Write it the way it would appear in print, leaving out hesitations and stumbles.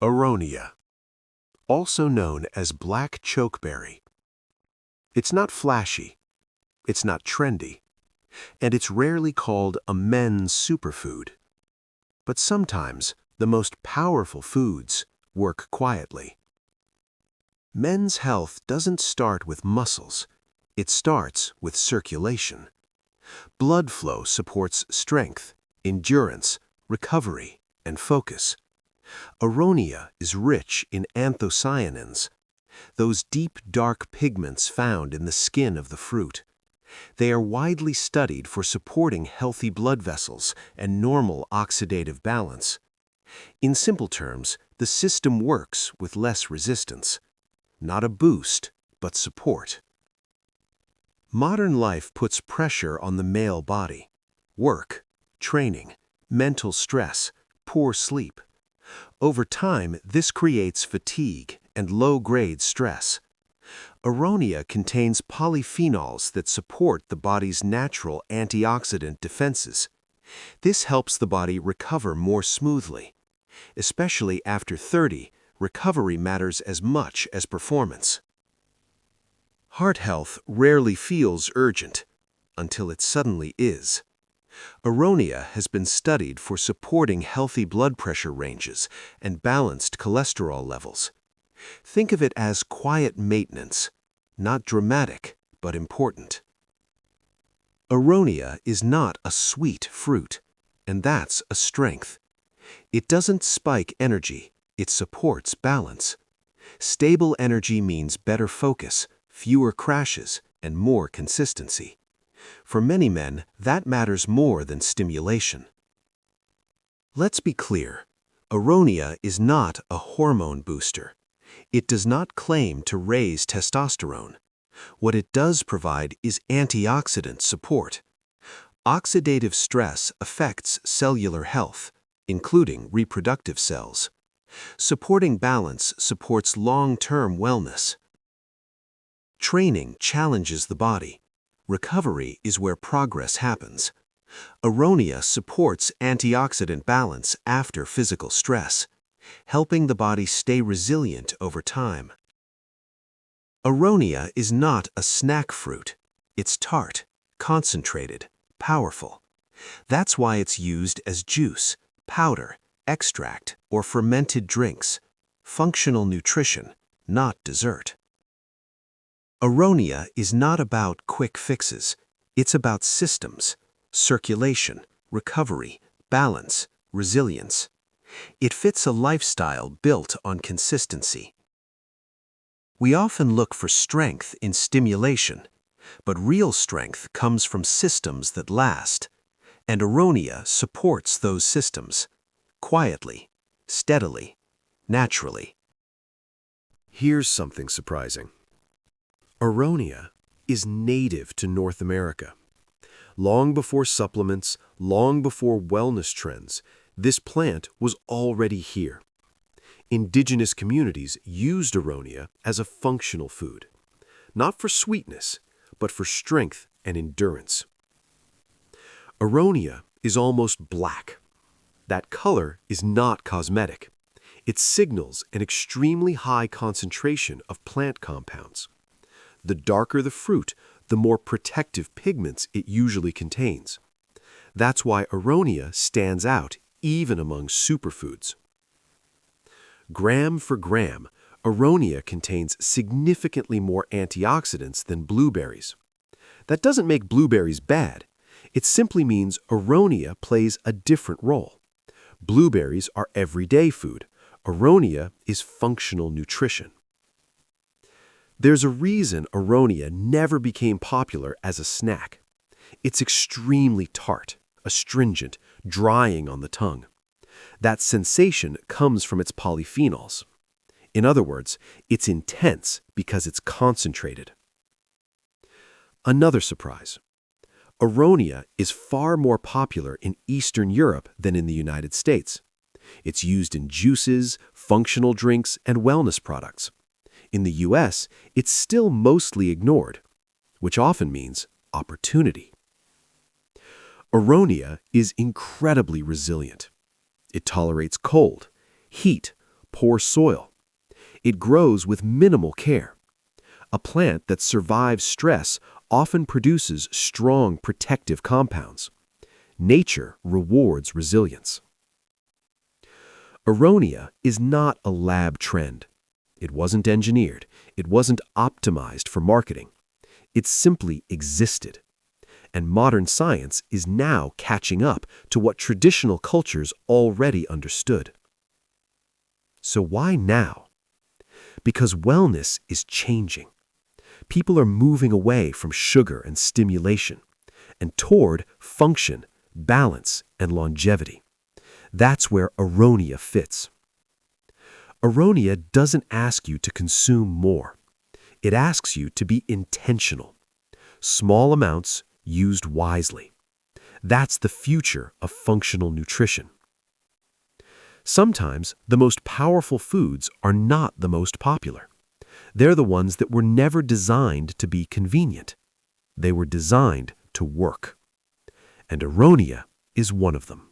Aronia, also known as black chokeberry. It's not flashy, it's not trendy, and it's rarely called a men's superfood. But sometimes the most powerful foods work quietly. Men's health doesn't start with muscles, it starts with circulation. Blood flow supports strength, endurance, recovery, and focus. Aronia is rich in anthocyanins, those deep dark pigments found in the skin of the fruit. They are widely studied for supporting healthy blood vessels and normal oxidative balance. In simple terms, the system works with less resistance. Not a boost, but support. Modern life puts pressure on the male body. Work, training, mental stress, poor sleep. Over time, this creates fatigue and low-grade stress. Aronia contains polyphenols that support the body's natural antioxidant defenses. This helps the body recover more smoothly. Especially after 30, recovery matters as much as performance. Heart health rarely feels urgent, until it suddenly is. Aronia has been studied for supporting healthy blood pressure ranges and balanced cholesterol levels. Think of it as quiet maintenance, not dramatic, but important. Aronia is not a sweet fruit, and that's a strength. It doesn't spike energy, it supports balance. Stable energy means better focus, fewer crashes, and more consistency. For many men, that matters more than stimulation. Let's be clear, Aronia is not a hormone booster. It does not claim to raise testosterone. What it does provide is antioxidant support. Oxidative stress affects cellular health, including reproductive cells. Supporting balance supports long-term wellness. Training challenges the body. Recovery is where progress happens. Aronia supports antioxidant balance after physical stress, helping the body stay resilient over time. Aronia is not a snack fruit. It's tart, concentrated, powerful. That's why it's used as juice, powder, extract, or fermented drinks. Functional nutrition, not dessert. Aronia is not about quick fixes. It's about systems, circulation, recovery, balance, resilience. It fits a lifestyle built on consistency. We often look for strength in stimulation, but real strength comes from systems that last, and Aronia supports those systems, quietly, steadily, naturally. Here's something surprising. Aronia is native to North America. Long before supplements, long before wellness trends, this plant was already here. Indigenous communities used Aronia as a functional food, not for sweetness, but for strength and endurance. Aronia is almost black. That color is not cosmetic. It signals an extremely high concentration of plant compounds. The darker the fruit, the more protective pigments it usually contains. That's why Aronia stands out even among superfoods. Gram for gram, Aronia contains significantly more antioxidants than blueberries. That doesn't make blueberries bad. It simply means Aronia plays a different role. Blueberries are everyday food. Aronia is functional nutrition. There's a reason Aronia never became popular as a snack. It's extremely tart, astringent, drying on the tongue. That sensation comes from its polyphenols. In other words, it's intense because it's concentrated. Another surprise. Aronia is far more popular in Eastern Europe than in the United States. It's used in juices, functional drinks, and wellness products. In the US, it's still mostly ignored, which often means opportunity. Aronia is incredibly resilient. It tolerates cold, heat, poor soil. It grows with minimal care. A plant that survives stress often produces strong protective compounds. Nature rewards resilience. Aronia is not a lab trend. It wasn't engineered. It wasn't optimized for marketing. It simply existed. And modern science is now catching up to what traditional cultures already understood. So why now? Because wellness is changing. People are moving away from sugar and stimulation and toward function, balance, and longevity. That's where Aronia fits. Aronia doesn't ask you to consume more. It asks you to be intentional. Small amounts used wisely. That's the future of functional nutrition. Sometimes the most powerful foods are not the most popular. They're the ones that were never designed to be convenient. They were designed to work. And Aronia is one of them.